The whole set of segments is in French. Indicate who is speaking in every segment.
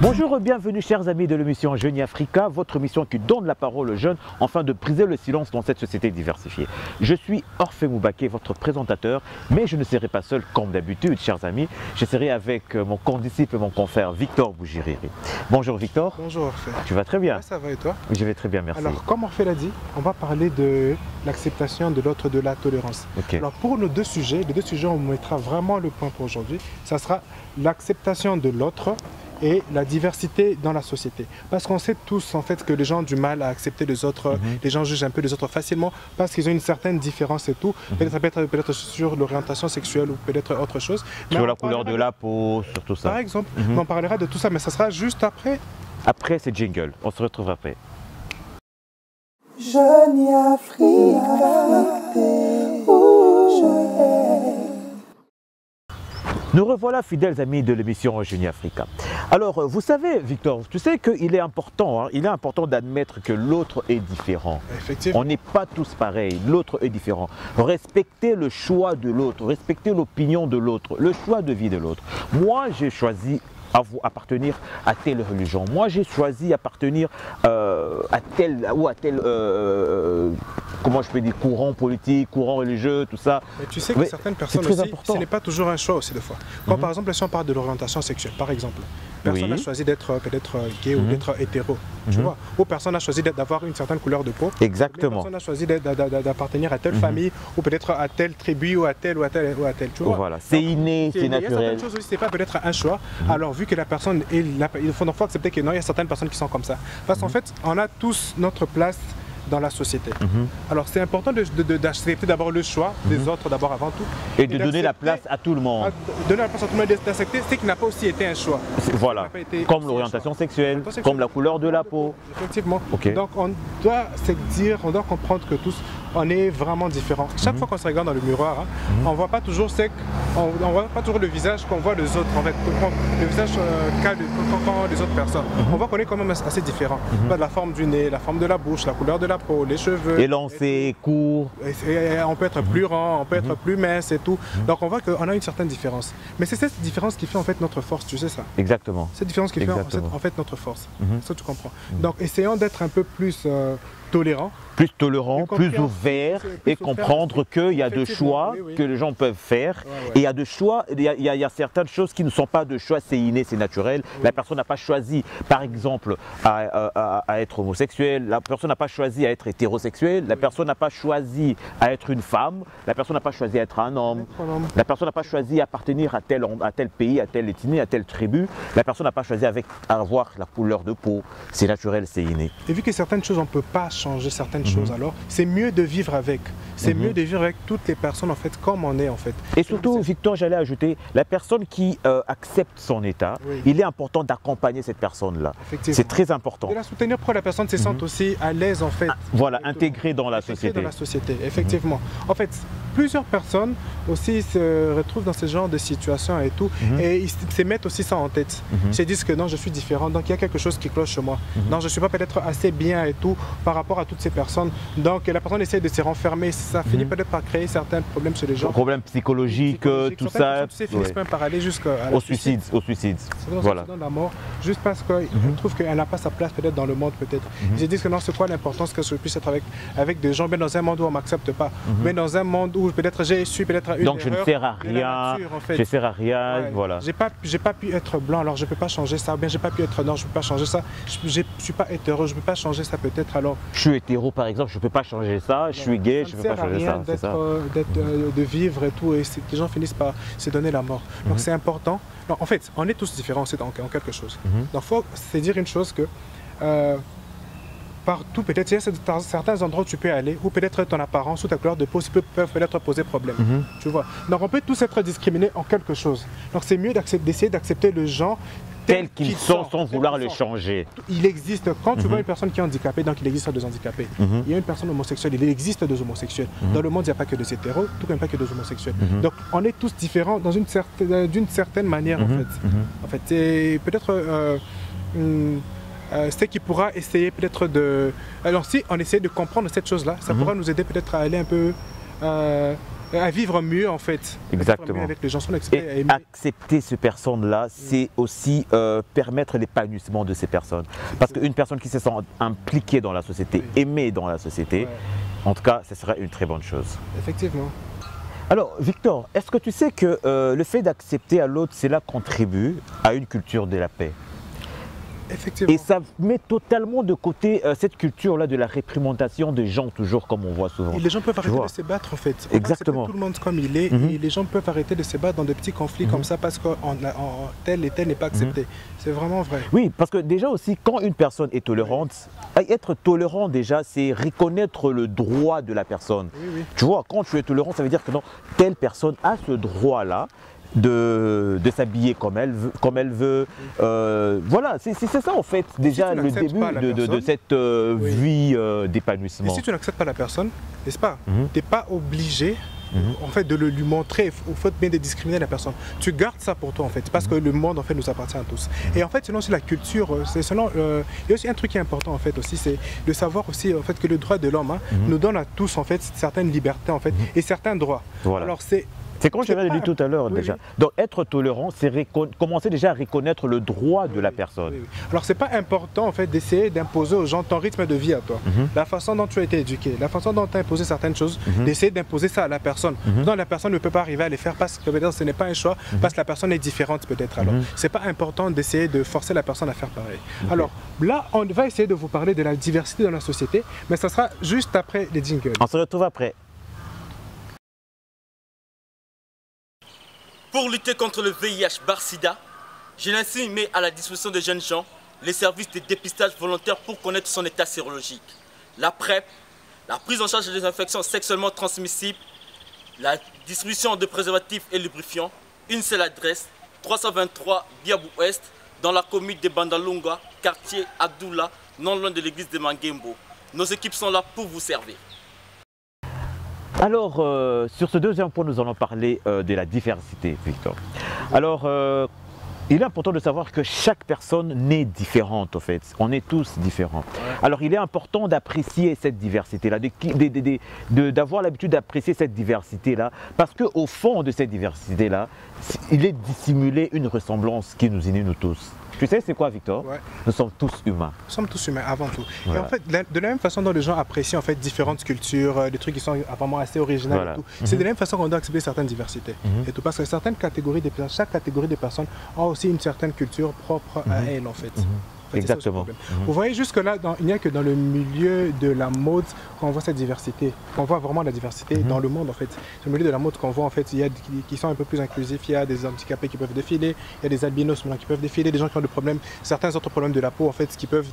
Speaker 1: Bonjour et bienvenue chers amis de l'émission Jeune Africa, votre émission qui donne la parole aux jeunes afin de briser le silence dans cette société diversifiée. Je suis Orphée Moubaké, votre présentateur, mais je ne serai pas seul comme d'habitude chers amis, je serai avec mon condisciple et mon confrère Victor Bougiriri. Bonjour Victor.
Speaker 2: Bonjour Orphée.
Speaker 1: Tu vas très bien?
Speaker 2: Ouais, ça va et toi?
Speaker 1: Je vais très bien, merci.
Speaker 2: Alors comme Orphée l'a dit, on va parler de l'acceptation de l'autre, de la tolérance.
Speaker 1: Okay.
Speaker 2: Alors pour nos deux sujets, les deux sujets on mettra vraiment le point pour aujourd'hui, ça sera l'acceptation de l'autre et la diversité dans la société. Parce qu'on sait tous en fait que les gens ont du mal à accepter les autres, les gens jugent un peu les autres facilement parce qu'ils ont une certaine différence et tout. Peut-être sur l'orientation sexuelle ou peut-être autre chose.
Speaker 1: Sur la couleur de la peau, sur tout ça.
Speaker 2: Par exemple, on parlera de tout ça, mais ça sera juste après.
Speaker 1: Après c'est jingle, on se retrouve après.
Speaker 3: Jeune Africa,
Speaker 1: Nous revoilà fidèles amis de l'émission Jeune Africa. Alors vous savez Victor, tu sais qu'il est important, il est important d'admettre que l'autre est différent.
Speaker 2: Effectivement.
Speaker 1: On n'est pas tous pareils, l'autre est différent. Respecter le choix de l'autre, respecter l'opinion de l'autre, le choix de vie de l'autre. Moi j'ai choisi appartenir à telle religion. Moi, j'ai choisi appartenir à tel ou à tel, comment je peux dire, courant politique, courant religieux, tout ça.
Speaker 2: Mais tu sais que certaines personnes aussi, ce n'est pas toujours un choix aussi des fois. Quand par exemple, si on parle de l'orientation sexuelle, par exemple, personne a choisi d'être peut-être gay ou d'être hétéro, tu vois, ou personne a choisi d'avoir une certaine couleur de peau.
Speaker 1: Exactement.
Speaker 2: Personne a choisi d'appartenir à telle famille ou peut-être à telle tribu ou à tel ou à tel ou à tel, tu vois.
Speaker 1: Voilà, c'est inné, c'est naturel.
Speaker 2: Il y a certaines choses aussi, c'est pas peut-être un choix. Alors vu que la personne est là, il faut accepter que non, il y a certaines personnes qui sont comme ça. Parce qu'en fait, on a tous notre place dans la société. Alors c'est important d'accepter d'abord le choix des autres d'abord avant tout.
Speaker 1: Et de donner la place à tout le monde.
Speaker 2: Donner la place à tout le monde, d'accepter ce qui n'a pas aussi été un choix.
Speaker 1: Voilà, comme l'orientation sexuelle, comme la couleur de la peau.
Speaker 2: Effectivement.
Speaker 1: Okay.
Speaker 2: Donc on doit se dire, on doit comprendre que tous, on est vraiment différents. Chaque fois qu'on se regarde dans le miroir, on ne voit pas toujours on voit pas toujours le visage qu'on voit les autres, en fait, le visage qu'ont les autres personnes. On voit qu'on est quand même assez différents. La forme du nez, la forme de la bouche, la couleur de la peau, les cheveux.
Speaker 1: Élancé, court.
Speaker 2: On peut être plus rond, on peut être plus mince et tout. Donc on voit qu'on a une certaine différence. Mais c'est cette différence qui fait en fait notre force, tu sais ça?
Speaker 1: Exactement.
Speaker 2: Cette différence qui fait en fait notre force. Ça tu comprends. Donc essayons d'être un peu plus tolérants.
Speaker 1: Plus tolérant, plus ouvert et comprendre qu'il y a de choix que les gens peuvent faire. Et il y a de choix, il y a certaines choses qui ne sont pas de choix, c'est inné, c'est naturel. La personne n'a pas choisi, par exemple, à être homosexuel, la personne n'a pas choisi à être hétérosexuel, la personne n'a pas choisi à être une femme, la personne n'a pas choisi à être un homme, la personne n'a pas choisi à appartenir à tel pays, à telle ethnie, à telle tribu, la personne n'a pas choisi à avoir la couleur de peau, c'est naturel, c'est inné.
Speaker 2: Et vu que certaines choses, on ne peut pas changer certaines choses, alors c'est mieux de vivre avec. C'est mieux de vivre avec toutes les personnes en fait comme on est en fait.
Speaker 1: Et surtout, Victor, j'allais ajouter, la personne qui accepte son état, il est important d'accompagner cette personne-là. C'est très important.
Speaker 2: De la soutenir pour que la personne se sente aussi à l'aise en fait.
Speaker 1: Voilà, intégrée dans la société.
Speaker 2: Dans la société, effectivement. En fait, plusieurs personnes aussi se retrouvent dans ce genre de situation et tout, et ils se mettent aussi ça en tête. Ils se disent que non, je suis différent, donc il y a quelque chose qui cloche chez moi. Non, je ne suis pas peut-être assez bien et tout par rapport à toutes ces personnes. Donc la personne essaie de se renfermer, ça finit peut-être par créer certains problèmes chez les gens.
Speaker 1: Problèmes psychologiques, tout ça.
Speaker 2: Tu sais, finissent même par aller jusqu'au
Speaker 1: suicide.
Speaker 2: Voilà. La mort, juste parce qu'ils trouvent qu'elle n'a pas sa place peut-être dans le monde peut-être. Ils se disent que non, c'est quoi l'importance que je puisse être avec des gens, mais dans un monde où on ne m'accepte pas, mais dans un monde où peut-être j'ai su peut-être une
Speaker 1: donc je ne sers à rien,
Speaker 2: nature, en fait.
Speaker 1: Je ne sers à rien, voilà.
Speaker 2: J'ai pas pu être blanc, alors je ne peux pas changer ça, ou bien j'ai pas pu être noir, je ne peux pas changer ça, je ne suis pas hétéro, je ne peux pas changer ça peut-être alors.
Speaker 1: Je suis hétéro par exemple, je ne peux pas changer ça, je suis gay, je ne peux pas changer ça.
Speaker 2: De vivre et tout, et les gens finissent par se donner la mort. Donc c'est important. Non, en fait, on est tous différents en quelque chose. Donc il faut se dire une chose que partout, peut-être, il y a certains endroits où tu peux aller, où peut-être ton apparence ou ta couleur de peau peuvent peut-être poser problème. Tu vois. Donc on peut tous être discriminés en quelque chose. Donc c'est mieux d'essayer d'accepter le gens
Speaker 1: tels qu'ils sont sans vouloir le changer.
Speaker 2: Il existe, quand tu vois une personne qui est handicapée, donc il existe des handicapés. Il y a une personne homosexuelle, il existe des homosexuels. Dans le monde, il n'y a pas que des hétéros, tout comme pas que des homosexuels. Donc on est tous différents d'une certaine manière en fait. En fait, c'est peut-être ce qui pourra essayer peut-être de... Alors si on essaie de comprendre cette chose-là, ça pourra nous aider peut-être à aller un peu à vivre mieux en fait.
Speaker 1: Exactement.
Speaker 2: Avec les gens,
Speaker 1: et accepter ces personnes-là, c'est aussi permettre l'épanouissement de ces personnes. Parce qu'une personne qui se sent impliquée dans la société, aimée dans la société, en tout cas, ce serait une très bonne chose.
Speaker 2: Effectivement.
Speaker 1: Alors, Victor, est-ce que tu sais que le fait d'accepter à l'autre, cela contribue à une culture de la paix?
Speaker 2: Effectivement.
Speaker 1: Et ça met totalement de côté cette culture-là de la réprimandation des gens, toujours comme on voit souvent.
Speaker 2: Et les gens peuvent arrêter de se battre en fait.
Speaker 1: Exactement.
Speaker 2: Tout le monde comme il est, et les gens peuvent arrêter de se battre dans des petits conflits comme ça parce que tel et tel n'est pas accepté. C'est vraiment vrai.
Speaker 1: Oui, parce que déjà aussi, quand une personne est tolérante, être tolérant déjà, c'est reconnaître le droit de la personne.
Speaker 2: Oui.
Speaker 1: Tu vois, quand tu es tolérant, ça veut dire que non, telle personne a ce droit-là de s'habiller comme elle veut. Voilà, c'est ça en fait, déjà le début de cette vie d'épanouissement.
Speaker 2: Et si tu n'acceptes pas la personne, n'est-ce pas, tu n'es pas obligé en fait, de lui montrer, il faut bien de discriminer la personne. Tu gardes ça pour toi en fait, parce que le monde en fait nous appartient à tous. Et en fait, selon la culture, il y a aussi un truc qui est important en fait aussi, c'est de savoir aussi en fait que le droit de l'homme nous donne à tous en fait certaines libertés en fait et certains droits.
Speaker 1: Voilà.
Speaker 2: Alors
Speaker 1: c'est comme je l'ai dit tout à l'heure déjà. Oui. Donc être tolérant, c'est commencer déjà à reconnaître le droit de la personne.
Speaker 2: Oui. Alors c'est pas important en fait d'essayer d'imposer aux gens ton rythme de vie à toi. La façon dont tu as été éduqué, la façon dont tu as imposé certaines choses, d'essayer d'imposer ça à la personne. Donc la personne ne peut pas arriver à les faire parce que peut-être ce n'est pas un choix, parce que la personne est différente peut-être. Alors c'est pas important d'essayer de forcer la personne à faire pareil. Alors là, on va essayer de vous parler de la diversité dans la société, mais ça sera juste après les jingles.
Speaker 1: On se retrouve après.
Speaker 4: Pour lutter contre le VIH/SIDA, Genesis met à la disposition des jeunes gens les services de dépistage volontaire pour connaître son état sérologique, la PrEP, la prise en charge des infections sexuellement transmissibles, la distribution de préservatifs et lubrifiants, une seule adresse, 323 Biabou Ouest, dans la commune de Bandalunga, quartier Abdullah, non loin de l'église de Mangembo. Nos équipes sont là pour vous servir.
Speaker 1: Alors, sur ce deuxième point, nous allons parler de la diversité, Victor. Alors, il est important de savoir que chaque personne naît différente, en fait. On est tous différents. Alors, il est important d'apprécier cette diversité-là, d'avoir l'habitude d'apprécier cette diversité-là, parce qu'au fond de cette diversité-là, il est dissimulé une ressemblance qui nous unit nous tous. Tu sais c'est quoi, Victor? Nous sommes tous humains. Nous
Speaker 2: sommes tous humains avant tout. Voilà. Et en fait, de la même façon dont les gens apprécient en fait différentes cultures, des trucs qui sont apparemment assez originaux et tout, c'est de la même façon qu'on doit accepter certaines diversités. Et tout, parce que certaines catégories de personnes, chaque catégorie de personnes a aussi une certaine culture propre à elle en fait.
Speaker 1: Exactement.
Speaker 2: Vous voyez jusque-là, il n'y a que dans le milieu de la mode qu'on voit cette diversité, qu'on voit vraiment la diversité dans le monde en fait. C'est le milieu de la mode qu'on voit en fait, il y a qui sont un peu plus inclusifs, il y a des handicapés qui peuvent défiler, il y a des albinos qui peuvent défiler, des gens qui ont des problèmes, certains autres problèmes de la peau en fait, qui peuvent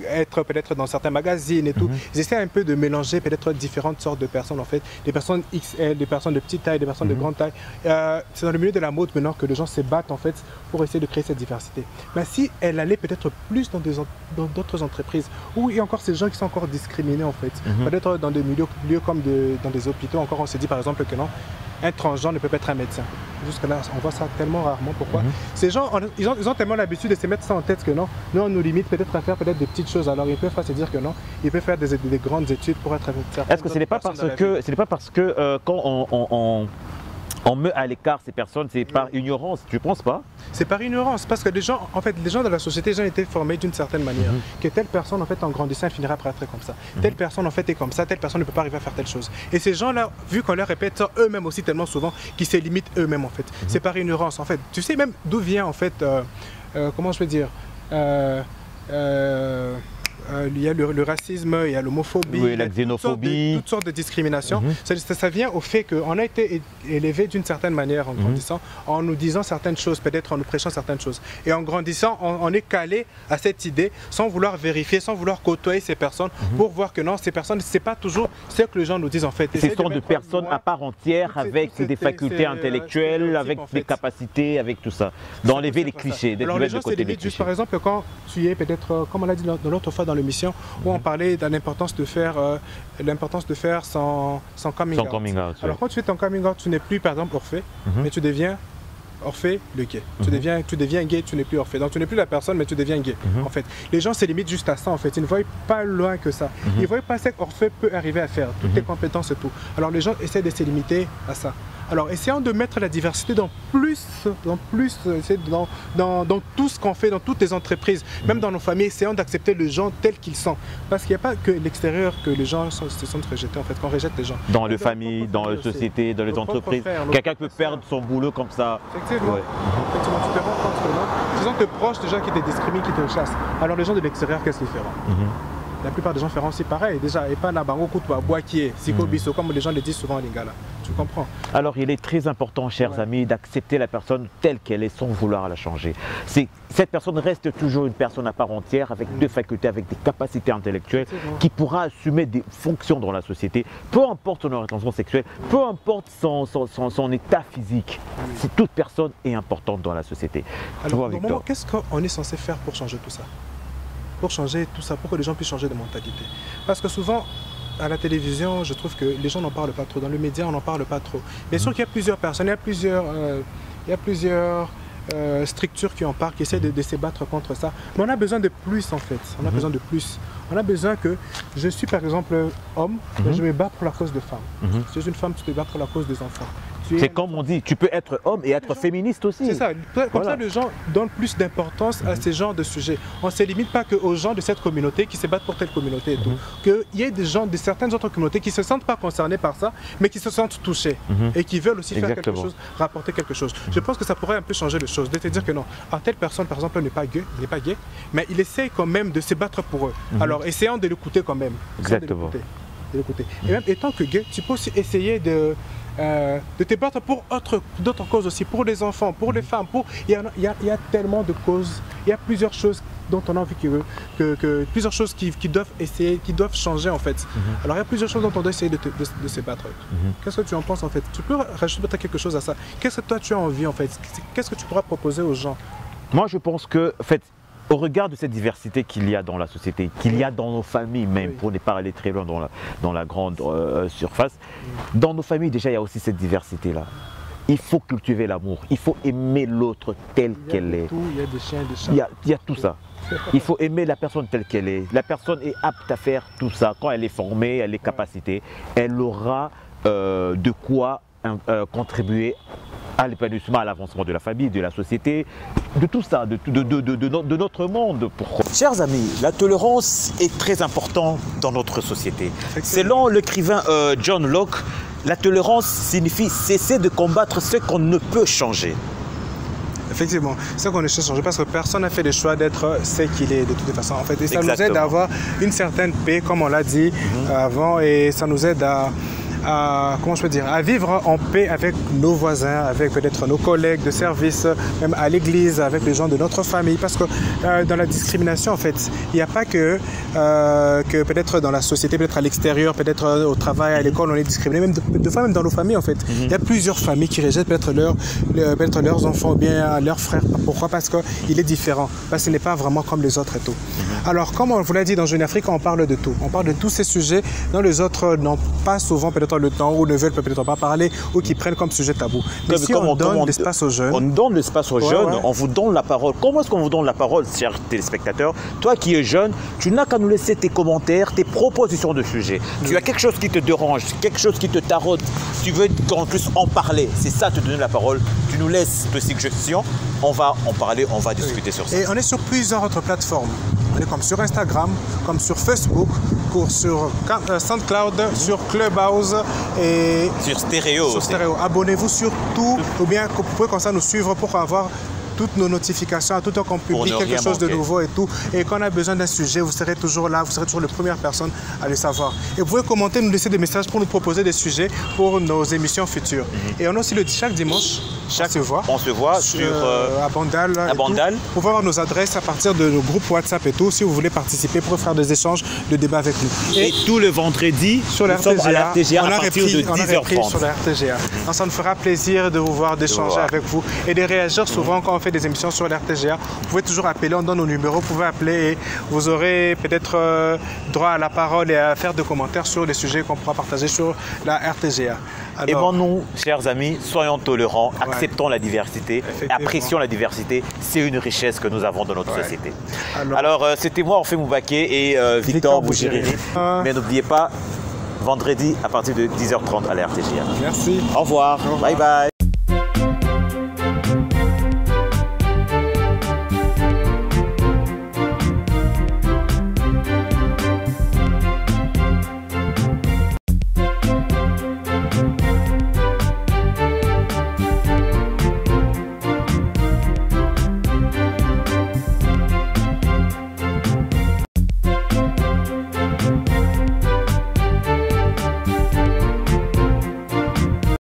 Speaker 2: être peut-être dans certains magazines et tout. Ils essaient un peu de mélanger peut-être différentes sortes de personnes en fait, des personnes XL, des personnes de petite taille, des personnes de grande taille. C'est dans le milieu de la mode maintenant que les gens se battent en fait pour essayer de créer cette diversité. Mais si elle allait peut-être plus dans d'autres entreprises où il y a encore ces gens qui sont encore discriminés en fait. Peut-être dans des milieux comme dans des hôpitaux, encore on se dit par exemple que non, un transgenre ne peut pas être un médecin. Jusque là, on voit ça tellement rarement. Pourquoi? Ces gens, ils ont tellement l'habitude de se mettre ça en tête que non, nous on nous limite peut-être à faire peut-être des petites choses. Alors ils peuvent pas se dire que non, ils peuvent faire des grandes études pour être médecin.
Speaker 1: Est-ce que ce n'est pas parce que quand on met à l'écart ces personnes, c'est par ignorance, tu ne penses pas?
Speaker 2: C'est par ignorance, parce que les gens, en fait, les gens de la société, ils ont été formés d'une certaine manière, que telle personne, en fait, en grandissant, elle finira par être comme ça. Telle personne, en fait, est comme ça, telle personne ne peut pas arriver à faire telle chose. Et ces gens-là, vu qu'on leur répète ça eux-mêmes aussi tellement souvent, qu'ils se limitent eux-mêmes, en fait. C'est par ignorance, en fait. Tu sais même d'où vient, en fait, comment je peux dire, il y a le racisme, il y a l'homophobie,
Speaker 1: la xénophobie,
Speaker 2: toutes sortes de discriminations. Ça vient au fait qu'on a été élevé d'une certaine manière en grandissant, en nous disant certaines choses, peut-être en nous prêchant certaines choses. Et en grandissant, on est calé à cette idée sans vouloir vérifier, sans vouloir côtoyer ces personnes pour voir que non, ces personnes, c'est pas toujours ce que les gens nous disent en fait.
Speaker 1: Ce sont des personnes à part entière avec des facultés intellectuelles, avec des capacités, avec tout ça. D'enlever les clichés,
Speaker 2: alors les gens se limitent juste par exemple quand tu es peut-être, comme on l'a dit dans l'autre fois dans l'émission, où on parlait de l'importance de faire son coming out. Alors quand tu fais ton coming out, tu n'es plus par exemple Orphée, mais tu deviens Orphée, le gay. Tu deviens gay, tu n'es plus Orphée. Donc tu n'es plus la personne, mais tu deviens gay. En fait, les gens se limitent juste à ça. En fait, ils ne voient pas loin que ça. Ils ne voient pas ce qu'Orphée peut arriver à faire, toutes les compétences et tout. Alors les gens essaient de se limiter à ça. Alors essayons de mettre la diversité dans tout ce qu'on fait, dans toutes les entreprises, même dans nos familles, essayons d'accepter les gens tels qu'ils sont. Parce qu'il n'y a pas que l'extérieur que les gens se sentent rejetés, en fait, qu'on rejette les gens.
Speaker 1: Dans les familles, dans les sociétés, dans les entreprises. Quelqu'un peut perdre son boulot comme ça.
Speaker 2: Effectivement. Effectivement, tu te rends compte que non. Disons que proche des gens qui te discriminent, qui te chassent. Alors les gens de l'extérieur, qu'est-ce qu'ils feront? La plupart des gens feront aussi pareil. Déjà, et pas Nabango, Koutouba, Boakié, Siko Bisso, comme les gens le disent souvent en lingala. Tu comprends?
Speaker 1: Alors, il est très important, chers amis, d'accepter la personne telle qu'elle est sans vouloir la changer. Cette personne reste toujours une personne à part entière, avec deux facultés, avec des capacités intellectuelles, qui pourra assumer des fonctions dans la société, peu importe son orientation sexuelle, peu importe son état physique. Toute personne est importante dans la société.
Speaker 2: Alors, normalement, qu'est-ce qu'on est censé faire pour changer tout ça? Pour changer tout ça, pour que les gens puissent changer de mentalité. Parce que souvent, à la télévision, je trouve que les gens n'en parlent pas trop. Dans les médias, on n'en parle pas trop. Bien sûr qu'il y a plusieurs personnes, il y a plusieurs structures qui en parlent, qui essaient de se battre contre ça. Mais on a besoin de plus, en fait. On a besoin de plus. On a besoin que je suis, par exemple, homme, mais je me bats pour la cause des femmes. Si je suis une femme, tu te bats pour la cause des enfants.
Speaker 1: C'est comme on dit, tu peux être homme et être féministe aussi.
Speaker 2: C'est ça. Comme ça, les gens donnent plus d'importance à ces genres de sujets. On ne se limite pas qu'aux gens de cette communauté qui se battent pour telle communauté et tout. Qu'il y ait des gens de certaines autres communautés qui ne se sentent pas concernés par ça, mais qui se sentent touchés et qui veulent aussi faire quelque chose, rapporter quelque chose. Je pense que ça pourrait un peu changer les choses, de te dire que non, telle personne, par exemple, n'est pas gay, mais il essaye quand même de se battre pour eux. Alors, essayons de l'écouter quand même.
Speaker 1: Exactement.
Speaker 2: Et même étant que gay, tu peux aussi essayer de te battre pour d'autres causes aussi, pour les enfants, pour les femmes. Il y a tellement de causes, il y a plusieurs choses dont on a envie plusieurs choses qui doivent changer en fait. Alors il y a plusieurs choses dont on doit essayer de se battre. Qu'est-ce que tu en penses en fait? Tu peux rajouter quelque chose à ça? Qu'est-ce que toi tu as envie en fait? Qu'est-ce que tu pourras proposer aux gens?
Speaker 1: Moi je pense que en fait, au regard de cette diversité qu'il y a dans la société, qu'il y a dans nos familles même, pour ne pas aller très loin dans la grande surface, dans nos familles déjà il y a aussi cette diversité-là. Il faut cultiver l'amour, il faut aimer l'autre telle qu'elle est.
Speaker 2: Il y a des chiens et des chats.
Speaker 1: Il y a tout ça. Il faut aimer la personne telle qu'elle est. La personne est apte à faire tout ça. Quand elle est formée, elle est capacitée, elle aura de quoi contribuer à l'épanouissement, à l'avancement de la famille, de la société, de tout ça, de notre monde. Chers amis, la tolérance est très importante dans notre société. Selon l'écrivain John Locke, la tolérance signifie cesser de combattre ce qu'on ne peut changer.
Speaker 2: Effectivement, c'est ce qu'on essaie de changer parce que personne n'a fait le choix d'être ce qu'il est de toute façon. En fait, et ça nous aide à avoir une certaine paix, comme on l'a dit avant, et ça nous aide comment je peux dire, à vivre en paix avec nos voisins, avec peut-être nos collègues de service, même à l'église, avec les gens de notre famille. Parce que dans la discrimination, en fait, il n'y a pas que peut-être dans la société, peut-être à l'extérieur, peut-être au travail, à l'école, on est discriminé, même de fois même dans nos familles, en fait. Il y a plusieurs familles qui rejettent peut-être leurs enfants ou bien leurs frères. Pourquoi? Parce qu'il est différent, parce qu'il n'est pas vraiment comme les autres et tout. Alors, comme on vous l'a dit, dans Jeune Afrique, on parle de tout. On parle de tous ces sujets dont les autres n'ont pas souvent peut-être le temps ou ne veulent peut-être pas parler ou qui prennent comme sujet tabou. Mais si on donne l'espace aux jeunes...
Speaker 1: On donne l'espace aux jeunes, on vous donne la parole. Comment est-ce qu'on vous donne la parole, chers téléspectateurs? Toi qui es jeune, tu n'as qu'à nous laisser tes commentaires, tes propositions de sujets. Tu as quelque chose qui te dérange, quelque chose qui te taraude, tu veux qu'on puisse en parler. C'est ça, te donner la parole. Tu nous laisses tes suggestions, on va en parler, on va discuter sur ça.
Speaker 2: Et on est sur plusieurs autres plateformes. On est comme sur Instagram, comme sur Facebook, sur SoundCloud, sur Clubhouse et
Speaker 1: sur Stéréo.
Speaker 2: Abonnez-vous sur tout, ou bien vous pouvez comme ça nous suivre pour avoir toutes nos notifications, à tout temps qu'on publie quelque chose de nouveau et tout. Et quand on a besoin d'un sujet, vous serez toujours là, vous serez toujours la première personne à le savoir. Et vous pouvez commenter, nous laisser des messages pour nous proposer des sujets pour nos émissions futures. Et on a aussi chaque dimanche,
Speaker 1: on se voit sur
Speaker 2: à Bandal.
Speaker 1: Vous
Speaker 2: pouvez avoir nos adresses à partir de nos groupes WhatsApp et tout, si vous voulez participer pour faire des échanges, de débats avec nous.
Speaker 1: Et tout le vendredi,
Speaker 2: sur la RTGA,
Speaker 1: à partir de 10h30.
Speaker 2: Sur la RTGA. Donc, ça nous fera plaisir de vous voir, d'échanger avec vous et de réagir souvent quand on fait des émissions sur la RTGA. Vous pouvez toujours appeler, on donne nos numéros, vous pouvez appeler et vous aurez peut-être droit à la parole et à faire des commentaires sur les sujets qu'on pourra partager sur la RTGA.
Speaker 1: Aimons-nous, chers amis, soyons tolérants, acceptons la diversité, apprécions la diversité. C'est une richesse que nous avons dans notre société. Alors, c'était moi, Orphée Moubaké et Victor Bougiriri. Mais n'oubliez pas, vendredi à partir de 10h30 à la RTGA.
Speaker 2: Merci.
Speaker 1: Au revoir. Bye bye.